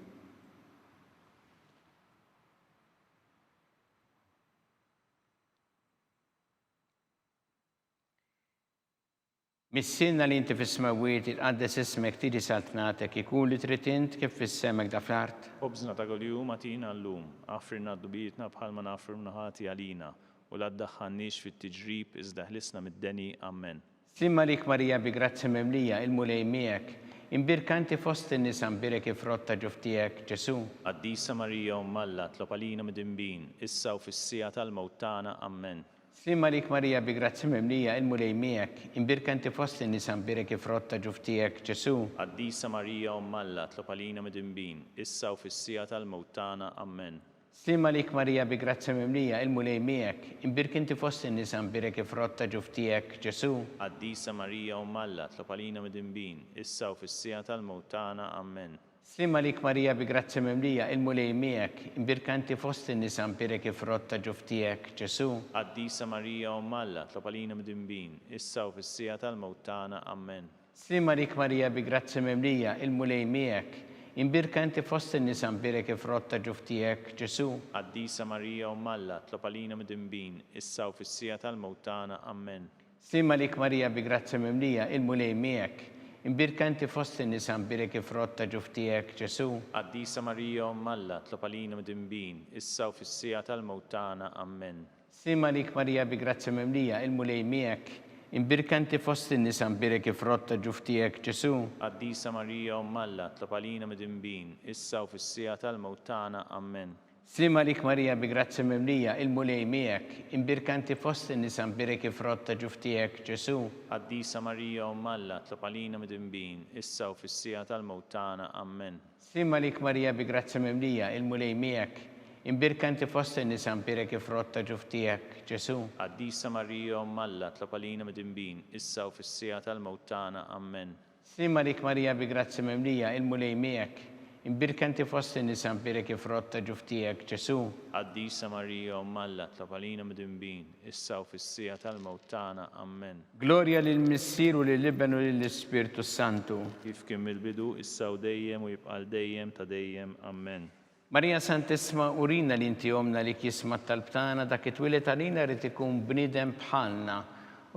Missinna li inti fis-smawiet itqaddes ismek tiġi saltnatek ikun li trid int kif fis-semek da fl-art. Obżna ta' kuljum atina llum, għafrirna d-dubietna bħalma nafru mnaħati għalina, u la ddaħħalniex fit-tiġrib iżda ħlisna mid-deni, Amen. Slimma lik Marija bi grazzi memlija il-mulej miegħek, imbirkanti fost in-nisa mbirek ifrotta ġuftijek Ġesu. Qaddisa Marija Alla, tlob għalina mid-imbin, issa u fis-sija tal-mewt tagħna, Amen. Slimma lik Marija bi grazzi memlija il-mulej miegħek, imbirkanti fost in-nisa mbirek ifrotta ġuftijek Ġesu. Qaddisa Marija Alla, tlob għalina mid-imbin, issa u fis-sija tal-mewt tagħna, Amen. Slimma lik Marija bi grazzi memlija il-mulej miegħek, imbirkanti fost in-nisa mbirek ifrotta ġuftijek Ġesu. Qaddisa Marija Alla, tlob għalina mid-imbin, issa u fis-sija tal-mewt tagħna, Amen. Slimma lik Marija bi grazzi memlija il-mulej miegħek, imbirkanti fost in-nisa mbirek ifrotta ġuftijek Ġesu. Qaddisa Marija Alla, tlob għalina mid-imbin, issa u fis-sija tal-mewt tagħna, Amen. Slimma lik Marija bi grazzi memlija il-mulej miegħek, imbirkanti fost in-nisa mbirek ifrotta ġuftijek Ġesu. Qaddisa Marija Alla, tlob għalina mid-imbin, issa u fis-sija tal-mewt tagħna, Amen. Slimma lik Marija bi grazzi memlija il-mulej miegħek, imbirkanti fost in-nisa mbirek ifrotta ġuftijek Ġesu. Qaddisa Marija Alla, tlob għalina mid-imbin, issa u fis-sija tal-mewt tagħna, Amen. Slimma lik Marija bi grazzi memlija il-mulej miegħek, imbirkanti fost in-nisa mbirek ifrotta ġuftijek Ġesu. Qaddisa Marija Alla, tlob għalina mid-imbin, issa u fis-sija tal-mewt tagħna, Amen. Slimma lik Marija bi grazzi memlija il-mulej miegħek, imbirkanti fost in-nisa mbirek ifrotta ġuftijek Ġesu. Qaddisa Marija Alla, tlob għalina mid-imbin, issa u fis-sija tal-mewt tagħna, Amen. Slimma lik Marija bi grazzi memlija il-mulej miegħek, imbirkanti fost in-nisa mbirek ifrotta ġuftijek Ġesu. Qaddisa Marija Alla, tlob għalina mid-imbin, issa u fis-sija tal-mewt tagħna, Amen. Slimma lik Marija bi grazzi memlija il-mulej miegħek, imbirkanti fost in-nisa mbirek ifrotta ġuftijek Ġesu. Qaddisa Marija Alla, tlob għalina mid-imbin, issa u fis-sija tal-mewt tagħna, Amen. Glorja lill-Missier u lill-Ibn u lill-Ispirtu Santu. Kif kien mill-bidu, issa u dejjem u jibqa' dejjem ta' dejjem, Amen. Marija Santissima, urina li inti omna li kisma tal-btana dak it-twilet għalina rrid ikun bniedem bħalna.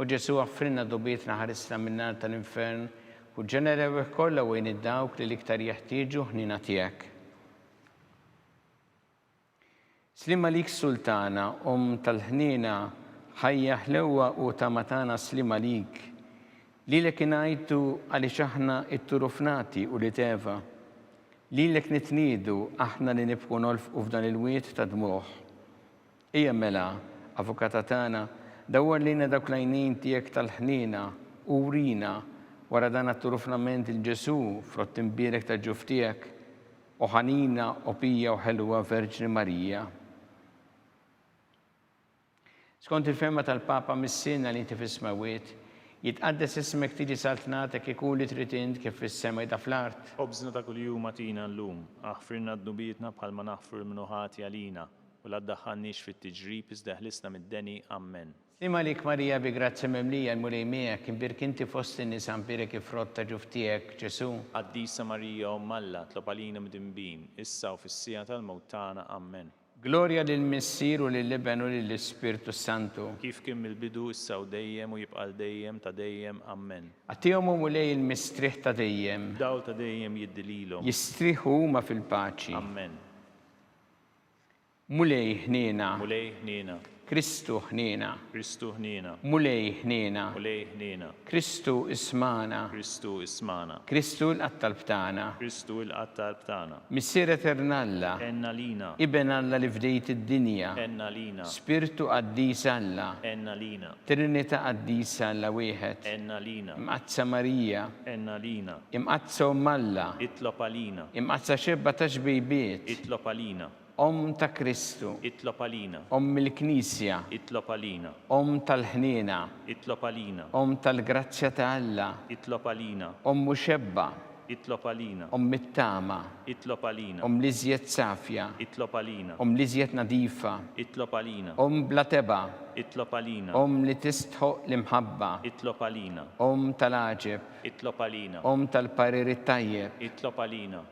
U Ġesu għaffrinna dubietna ħarisna minnar tal-infern u ġenerew kollha wejn id-dawk li l-iktar jeħtieġu ħnina tiegħek. Slimma lik Sultana, tal-ħnina, ħajja ħlewwa u tamatana slimma lik. Lilek ingħajtu għaliex aħna it-turufnati u li teva. Lilek nitniedu aħna li nibqu nolfqu f'dan il-wiet ta' dmuħ. Ejja mela, avukata tagħna, dawwar lina dawk l-għajnejn tiegħek tal-ħnina u urina wara dan at-turufnament il-Ġesu frott imbierek ta' ġuftijek u ħanina u pija u ħelwa Verġni Marija. Skont il-femma tal-Papa mis-sena li inti fis-smawiet, jitqaddes ismek tiġi saltnatek ikun li trid int kif fis-sema da fl-art. Obżna ta' kuljum atina llum, aħfirna d-dubietna bħalma naħfru l-mnuħati għalina, u la ddaħħalniex fit-tiġrib iżda ħlisna mid-deni, Amen. Slimma lik Marija bi grazzi memlija l-mulej miegħek, imbirkinti fost in-nisa mbirek ifrotta ġuftijek Ġesu. Qaddisa Marija Alla, tlob għalina mid-imbin, issa u fis-sija tal-mewt tagħna, Amen. Glorja lill-Missier u lill-Ibn u lill-Ispirtu Santu. Kif kien mill-bidu, issa u dejjem u jibqa' dejjem ta' dejjem, Amen. Għatihom mulej il-mistrieħ ta' dejjem. Dawl ta' dejjem jiddililhom. Jistrieħu huma fil-paċi. Amen. Mulej ħniena. Mulej ħniena. Kristu ħniena. Kristu ħniena. Mulej ħniena. Mulej ħniena. Kristu ismana. Kristu ismana. Kristu l-qattalb tagħna. Kristu l-qattalb tagħna. Missier eternalla. Enna lina. Ibn Alla li fdejt id-dinja. Enna lina. Spiritu qaddis Alla. Enna lina. Trinità qaddisa Alla wieħed. Enna lina. Imqazza Marija. Enna lina. Imqazza Alla. Itlob għalina. Imqazza xebba ta' xbejbiet. Itlob għalina. Ta' Kristu. Itlob għalina. Il-Knisja. Itlob għalina. Tal-ħniena. Itlob għalina. Tal-grazzja ta' Alla. Itlob għalina. Muxebba. itlob għalina, it-tama, itlob għalina, li żjed safja, itlob għalina, li żjed nadifa, itlob għalina, bla teba, itlob għalina, li tistħoq l-imħabba, itlob għalina, tal-aġeb, itlob għalina, tal-parir it-tajjeb, itlob għalina,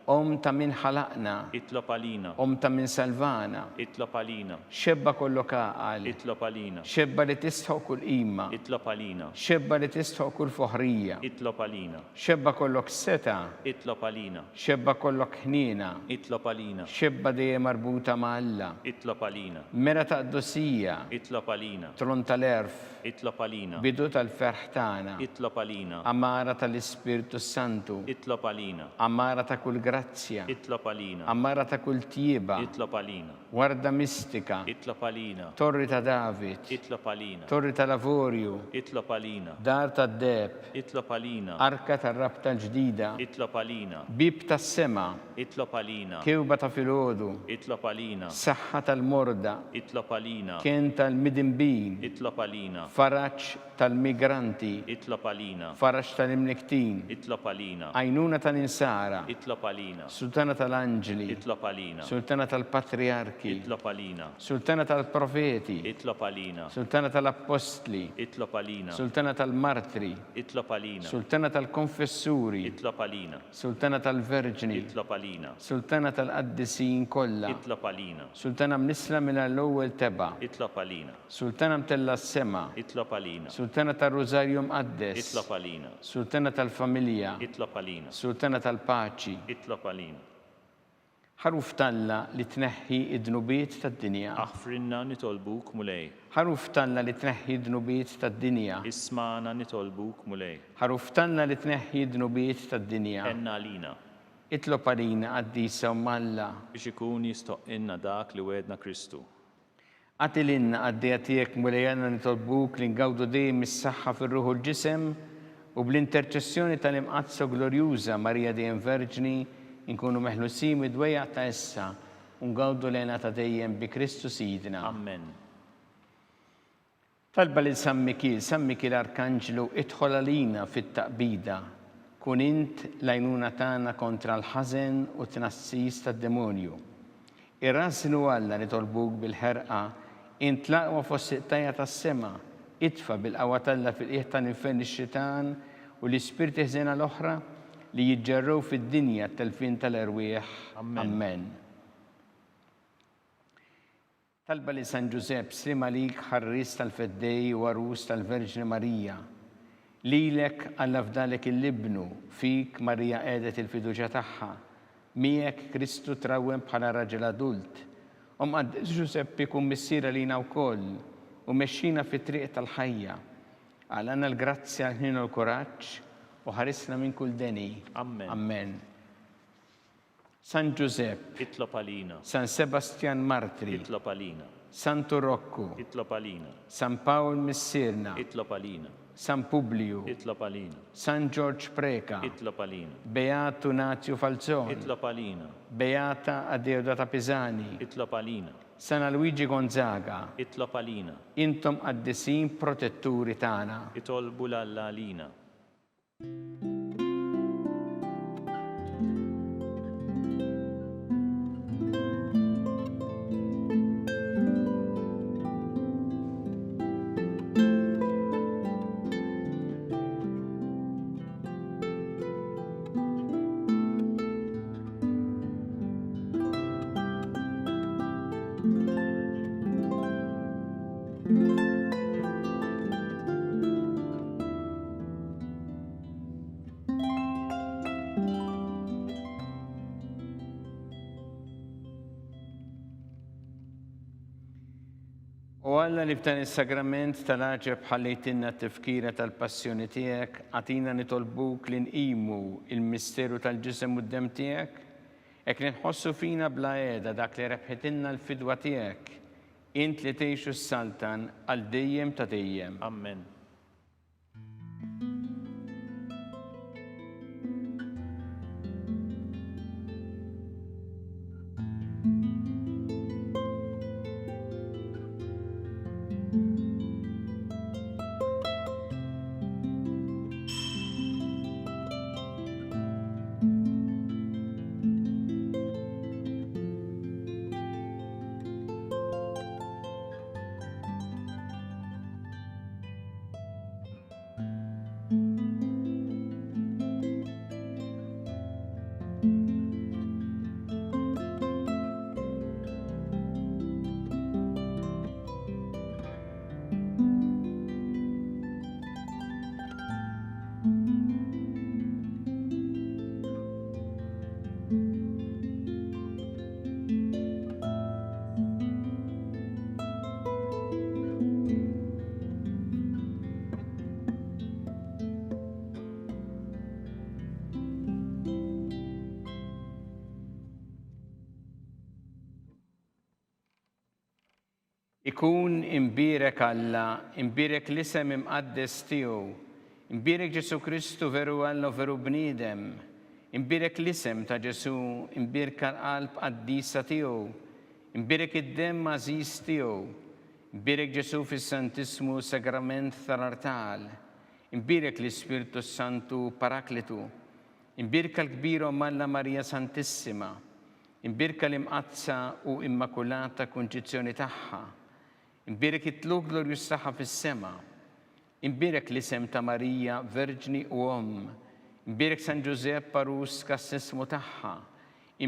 ta' min ħalaqna, itlob għalina, ta' min salvana, itlob għalina, xebba kollok għaqal, itlob għalina, xebba li tistħoq kull qima, itlob għalina, xebba li tistħoq kull foħrija, itlob għalina, xebba kollok seta, itlob għalina, xebba kollok ħnina, itlob għalina, xebba dejjem marbuta ma' Alla, itlob għalina, mera ta' qdusija, itlob għalina, tron tal-erf, itlob għalina, bidu tal-ferħ tagħna, itlob għalina, amara tal-Ispirtu Santu, itlob għalina, amara ta' kull grazzja, itlob għalina, amara ta' kull tjieba, itlob għalina, warda mistika, itlob għalina, torri ta' David, itlob għalina, torri ta' lavorju, itlob għalina, dar ta' deb, itlob għalina, arka ta' rabta ġdida, itlob għalina, bib ta' sema, itlob għalina, kewba ta' filgħodu, itlob għalina, saħħa tal-morda, itlob għalina, kien tal-midimbin, itlob għalina, faraċ tal-migranti, itlob għalina, faraċ tal-imniktin, itlob għalina, għajnuna tal-insara, itlob għalina, sultana tal-anġeli, itlob għalina, sultana tal-patriarki, itlob għalina, sultana tal-profeti, itlob għalina, sultana tal-apostli, itlob għalina, sultana tal-martri, itlob għalina, sultana tal-konfessuri, itlob għalina, sultana tal-verġni, itlob għalina, sultana tal-qaddisin kollha, itlob għalina, sultana mnisla mill-ewwel teba, itlob għalina, sultana mtella s-sema, itlob għalina, sultana tal-Rożarju Mqaddes, itlob għalina, sultana tal-familja, itlob għalina, sultana tal-paċi, itlob għalina, ħaruf talla li tneħħi id-dnubiet tad-dinja, aħfrinna nitolbuk mulej, ħaruf talla li tneħħi id-dnubiet tad-dinja, ismana nitolbuk mulej, ħaruf talla li tneħħi id-dnubiet tad-dinja, enna għalina, itlob għalina għaddisa u malla, biex ikun jistoqinna dak li wedna Kristu. għatilinna għaddija tiegħek mulejana nitolbuk li ngawdu dejjem is-saħħa fir-ruħ u l-ġisem u bl-interċessjoni tal-imqazza glorjuża Marija dejjem Verġni inkunu meħlusin mid-dwejjaq ta' issa u ngawdu lejna ta' dejjem bi Kristu Sidna. Amen. Talba lil San Mikil Arkanġlu idħol għalina fit-taqbida, kun int l-għajnuna tagħna kontra l-ħażen u tnassis tad-demonju. Irraslu Alla nitolbuk bil-ħerqa, int laqwa fost siqtajja tas-sema, itfa bil-qawwa talla fil-qiegħ tal-infern ix-xitan u l-ispirti ħżena l-oħra li jiġġarrew fid-dinja t-telfin tal-erwieħ. Amen. Talba li San Ġusepp slim għalik ħarris tal-feddej u għarus tal-Verġni Marija. Lilek Alla fdalek il-libnu, fik Marija qiegħdet il-fiduċja tagħha. Miegħek Kristu trawwem bħala raġel adult. Qaddes Ġuseppi kun missiera lina wkoll u mexxina fit-triq tal-ħajja. Għalana l-grazzja ħin u l-kuraġġ u ħarisna minn kull deni. Amen. Amen. San Ġusepp, Itlob għalina, San Sebastian Martri, itlob għalina, Santo Rocco, itlob għalina, San Paul Missirna, itlob għalina, San Publiu, itlob għalina, San George Preka, itlob għalina, Beato Nazio Falzon, itlob għalina, Beata Adeodata Pisani, itlob għalina, San Luigi Gonzaga, itlob għalina, intom qaddisin protetturi tagħna. itolbu l-Alla għalina. U Alla li f'dan is-sagrament tal-aġeb ħallejtinna t-tifkira tal-passjoni tiegħek, għatina nitolbuk li nqimu il-misteru tal-ġisem u d-dem tiegħek, hekk li nħossu fina bla qiegħda dak li rebħitilna l-fidwa tiegħek, int li tgħixu s-saltan għal dejjem ta' dejjem. Amen. Ikun imbirek Alla, imbirek l-isem imqaddes tiegħu, imbirek Ġesu Kristu veru Alla u veru bniedem, imbirek l-isem ta' Ġesu, imbirek l-qalb qaddisa tiegħu, imbirek id-demm għażiż tiegħu, imbirek Ġesu fis-Santismu Sagrament tal-Artal, imbirek l-Ispiritu Santu Paraklitu, imbirka l-kbira Malla Marija Santissima, imbirka l-imqazza u immakulata kunċizzjoni tagħha, imbirek it-tluk glorjus tagħha fis-sema, imbirek l-isem ta' Marija Verġni u imbirek San Giuseppe Parus kassismu tagħha,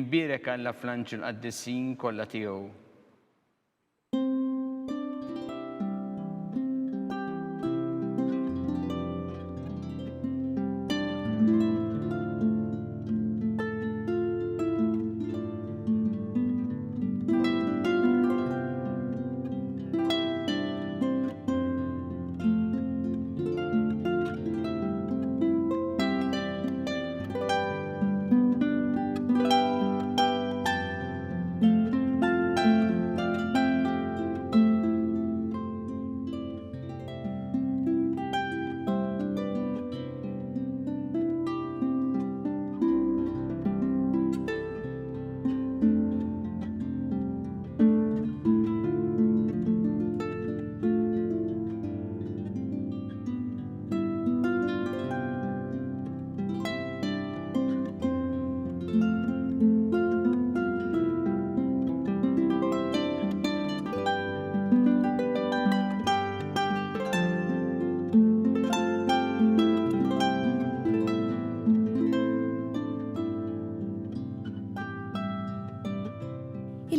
imbirek Alla fl-anġel qaddisin kollha tiegħu.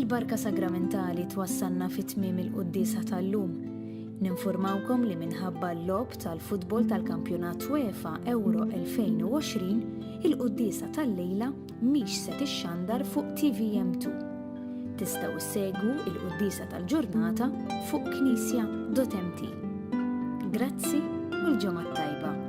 Il-barka sagramentali twassalna fit-tmiem il-qudiesa tal-lum. Ninformawkom li minħabba l-lob tal-futbol tal-kampjonat UEFA Euro 2020 il-qudiesa tal-lejla mhix se tixxandar fuq TVM2. Tistgħu issegwu il-qudiesa tal-ġurnata fuq knisja.mt. Grazzi u l-ġimgħa tajba.